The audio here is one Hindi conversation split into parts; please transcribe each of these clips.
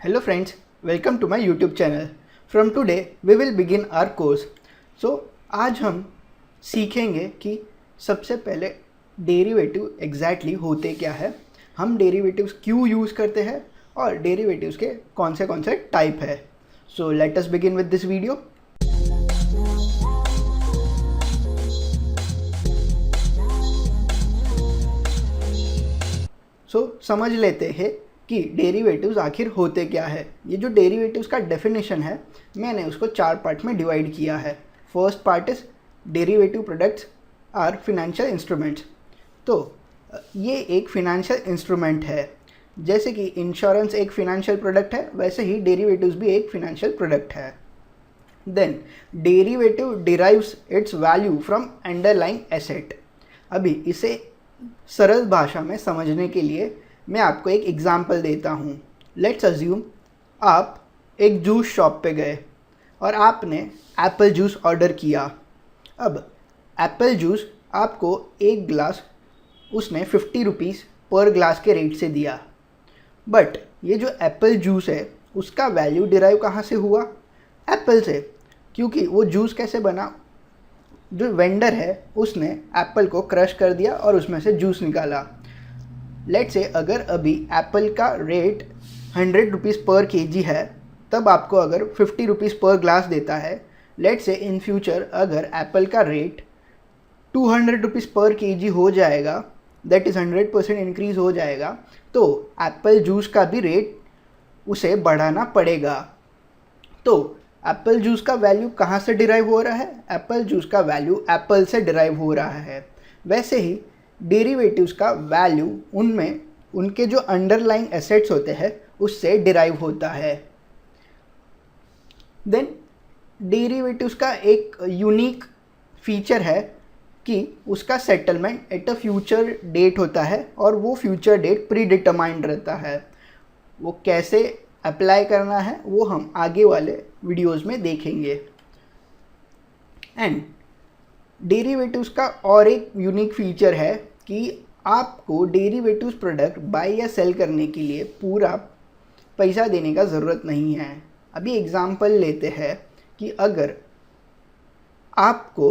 Hello friends, welcome to my YouTube channel. From today we will begin our course. So आज हम सीखेंगे कि सबसे पहले डेरिवेटिव एग्जैक्टली होते क्या है, हम डेरिवेटिव्स क्यों यूज़ करते हैं और डेरिवेटिव्स के कौन से टाइप है. So let us begin with this video. समझ लेते हैं कि डेरिवेटिव्स आखिर होते क्या है. ये जो डेरिवेटिव्स का डेफिनेशन है मैंने उसको 4 पार्ट में डिवाइड किया है. First part is derivative products are financial instruments. तो ये एक फिनेंशियल इंस्ट्रूमेंट है. जैसे कि इंश्योरेंस एक फिनेंशियल प्रोडक्ट है, वैसे ही डेरिवेटिव्स भी एक फिनेंशियल प्रोडक्ट है. Then derivative derives its value from underlying asset. अभी इसे सरल भाषा में समझने के लिए मैं आपको एक एग्जाम्पल देता हूँ. लेट्स अज्यूम आप एक जूस शॉप पे गए और आपने एप्पल जूस ऑर्डर किया. अब एप्पल जूस आपको एक ग्लास उसने 50 रुपीज़ पर ग्लास के रेट से दिया. बट ये जो एप्पल जूस है उसका वैल्यू डिराइव कहाँ से हुआ? एप्पल से. क्योंकि वो जूस कैसे बना? जो वेंडर है उसने एप्पल को क्रश कर दिया और उसमें से जूस निकाला. लेट्स से अगर अभी एप्पल का रेट 100 रुपीज़ पर केजी है, तब आपको अगर 50 रुपीज़ पर ग्लास देता है. लेट्स से इन फ्यूचर अगर एप्पल का रेट 200 रुपीज़ पर केजी हो जाएगा, दैट इज़ 100% इंक्रीज़ हो जाएगा, तो एप्पल जूस का भी रेट उसे बढ़ाना पड़ेगा. तो एप्पल जूस का वैल्यू कहाँ से डिराइव हो रहा है? एप्पल जूस का वैल्यू एप्पल से डिराइव हो रहा है. वैसे ही डेरिवेटिव्स का वैल्यू उनमें उनके जो अंडरलाइंग एसेट्स होते हैं उससे डिराइव होता है. देन डेरिवेटिव्स का एक यूनिक फीचर है कि उसका settlement at a future date होता है और वो फ्यूचर डेट प्री डिटरमाइंड रहता है. वो कैसे अप्लाई करना है वो हम आगे वाले वीडियोस में देखेंगे. एंड डेरिवेटिव्स का और एक यूनिक फीचर है कि आपको डेरिवेटिव्स प्रोडक्ट बाय या सेल करने के लिए पूरा पैसा देने का ज़रूरत नहीं है. अभी एग्जांपल लेते हैं कि अगर आपको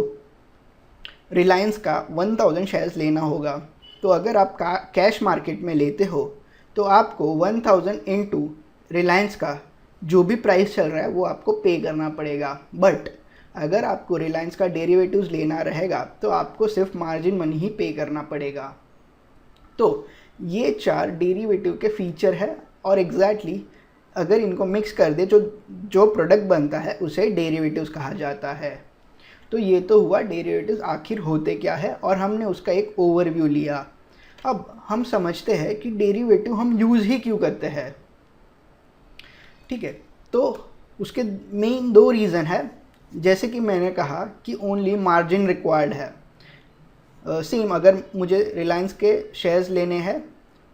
रिलायंस का 1000 शेयर्स लेना होगा, तो अगर आप कैश मार्केट में लेते हो तो आपको 1000 इंटू रिलायंस का जो भी प्राइस चल रहा है वो आपको पे करना पड़ेगा. बट अगर आपको रिलायंस का डेरिवेटिव्स लेना रहेगा तो आपको सिर्फ मार्जिन मनी ही पे करना पड़ेगा. तो ये 4 डेरिवेटिव के फीचर है और एग्जैक्टली अगर इनको मिक्स कर दे जो प्रोडक्ट बनता है उसे डेरिवेटिव्स कहा जाता है. तो ये तो हुआ डेरिवेटिव्स आखिर होते क्या है और हमने उसका एक ओवरव्यू लिया. अब हम समझते हैं कि डेरिवेटिव हम यूज़ ही क्यों करते हैं. ठीक है, तो उसके मेन 2 रीज़न है. जैसे कि मैंने कहा कि ओनली मार्जिन रिक्वायर्ड है. सेम अगर मुझे रिलायंस के शेयर्स लेने हैं,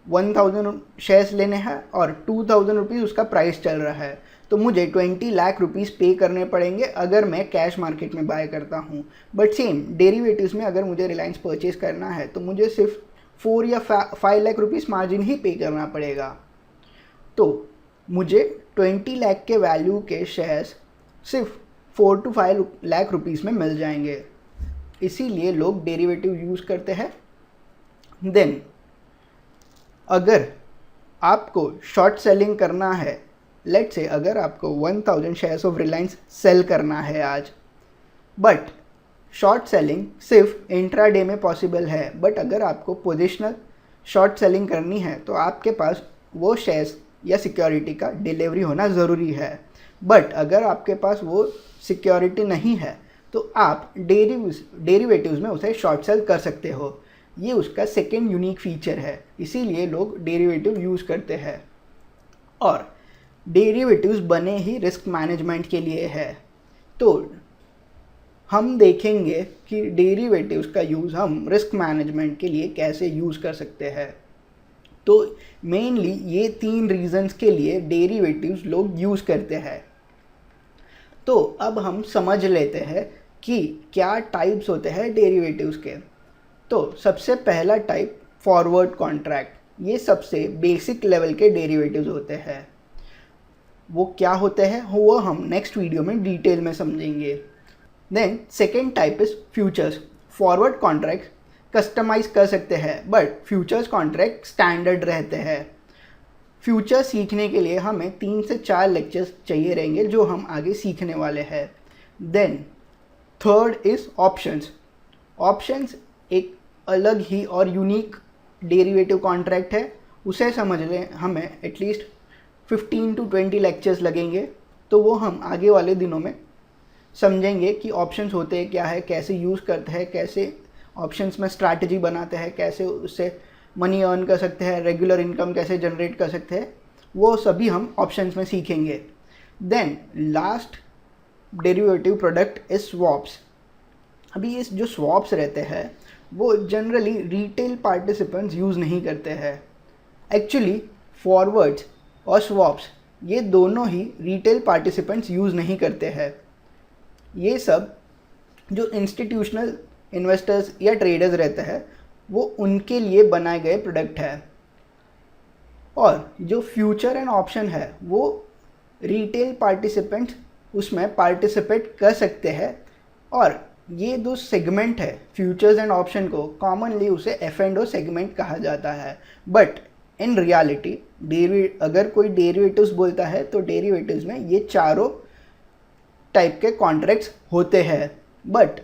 1000 शेयर्स लेने हैं और 2000 रुपीज़ उसका प्राइस चल रहा है, तो मुझे 20 लाख रुपीज़ पे करने पड़ेंगे अगर मैं कैश मार्केट में बाय करता हूँ. बट सेम डेरिवेटिव्स में अगर मुझे रिलायंस परचेज करना है तो मुझे सिर्फ 4 या 5 लाख रुपीज़ मार्जिन ही पे करना पड़ेगा. तो मुझे 20 लाख के वैल्यू के शेयर्स सिर्फ 4 to 5 लाख रुपीज़ में मिल जाएंगे. इसीलिए लोग डेरिवेटिव यूज़ करते हैं. देन अगर आपको शॉर्ट सेलिंग करना है, लेट्स से अगर आपको 1000 शेयर्स ऑफ रिलायंस सेल करना है आज, बट शॉर्ट सेलिंग सिर्फ इंट्राडे में पॉसिबल है. बट अगर आपको पोजिशनल शॉर्ट सेलिंग करनी है तो आपके पास वो शेयर्स या सिक्योरिटी का डिलीवरी होना ज़रूरी है. बट अगर आपके पास वो सिक्योरिटी नहीं है तो आप डेरिवेटिव्स में उसे शॉर्ट सेल कर सकते हो. ये उसका सेकेंड यूनिक फीचर है. इसीलिए लोग डेरिवेटिव यूज़ करते हैं. और डेरिवेटिव्स बने ही रिस्क मैनेजमेंट के लिए है. तो हम देखेंगे कि डेरिवेटिव्स का यूज़ हम रिस्क मैनेजमेंट के लिए कैसे यूज़ कर सकते हैं. तो मेनली ये 3 रीज़न्स के लिए डेरिवेटिव्स लोग यूज़ करते हैं. तो अब हम समझ लेते हैं कि क्या टाइप्स होते हैं डेरिवेटिव्स के. तो सबसे पहला टाइप फॉरवर्ड कॉन्ट्रैक्ट. ये सबसे बेसिक लेवल के डेरिवेटिव्स होते हैं. वो क्या होते हैं वो हम नेक्स्ट वीडियो में डिटेल में समझेंगे। Then second type is futures. Forward contract customise कर सकते हैं बट फ्यूचर्स कॉन्ट्रैक्ट स्टैंडर्ड रहते हैं। फ्यूचर सीखने के लिए हमें 3 से 4 लेक्चर्स चाहिए रहेंगे जो हम आगे सीखने वाले हैं। Then third is options. Options एक अलग ही और यूनिक डेरिवेटिव कॉन्ट्रैक्ट है, उसे समझने हमें एटलीस्ट 15 to 20 लेक्चर्स लगेंगे। तो वो हम आगे वाले दिनों में समझेंगे कि ऑप्शंस होते हैं क्या है, कैसे यूज़ करते हैं, कैसे ऑप्शंस में स्ट्रैटेजी बनाते हैं, कैसे उससे मनी अर्न कर सकते हैं, रेगुलर इनकम कैसे जनरेट कर सकते हैं, वो सभी हम ऑप्शंस में सीखेंगे। Then last derivative product is swaps. अभी ये जो स्वॉप्स रहते हैं वो जनरली रिटेल पार्टिसिपेंट्स यूज़ नहीं करते हैं। एक्चुअली फॉरवर्ड्स और स्वॉप्स ये दोनों ही रिटेल पार्टिसिपेंट्स यूज़ नहीं करते हैं। ये सब जो इंस्टीट्यूशनल इन्वेस्टर्स या ट्रेडर्स रहते हैं वो उनके लिए बनाए गए प्रोडक्ट है। और जो फ्यूचर एंड ऑप्शन है वो रिटेल पार्टिसिपेंट्स उसमें पार्टिसिपेट कर सकते हैं। और ये दो सेगमेंट है फ्यूचर्स एंड ऑप्शन को कॉमनली उसे F&O सेगमेंट कहा जाता है। बट इन रियलिटी अगर कोई डेरिवेटिव्स बोलता है तो डेरिवेटिव्स में ये चारों टाइप के कॉन्ट्रैक्ट्स होते हैं। बट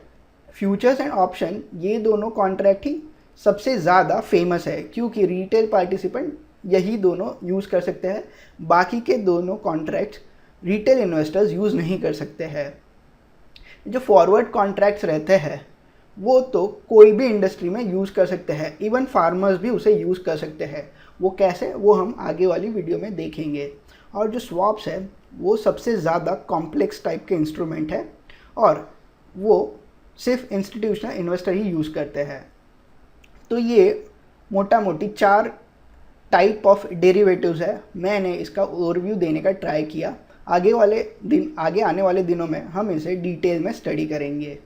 फ्यूचर्स एंड ऑप्शन ये दोनों कॉन्ट्रैक्ट ही सबसे ज़्यादा फेमस है क्योंकि रिटेल पार्टिसिपेंट यही दोनों यूज़ कर सकते हैं। बाकी के दोनों कॉन्ट्रैक्ट्स रिटेल इन्वेस्टर्स यूज़ नहीं कर सकते हैं। जो फॉरवर्ड कॉन्ट्रैक्ट्स रहते हैं वो तो कोई भी इंडस्ट्री में यूज़ कर सकते हैं, इवन फार्मर्स भी उसे यूज़ कर सकते हैं। वो कैसे वो हम आगे वाली वीडियो में देखेंगे। और जो स्वॉप्स है वो सबसे ज़्यादा कॉम्प्लेक्स टाइप के इंस्ट्रूमेंट है और वो सिर्फ इंस्टीट्यूशनल इन्वेस्टर ही यूज़ करते हैं। तो ये मोटा मोटी 4 टाइप ऑफ डेरिवेटिव्स है। मैंने इसका ओवरव्यू देने का ट्राई किया। आगे आने वाले दिनों में हम इसे डिटेल में स्टडी करेंगे।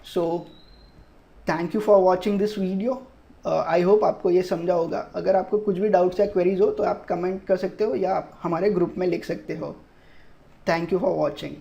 So thank you for watching this video. I hope आपको ये समझा होगा। अगर आपको कुछ भी डाउट्स या क्वेरीज हो तो आप कमेंट कर सकते हो या आप हमारे ग्रुप में लिख सकते हो। Thank you for watching.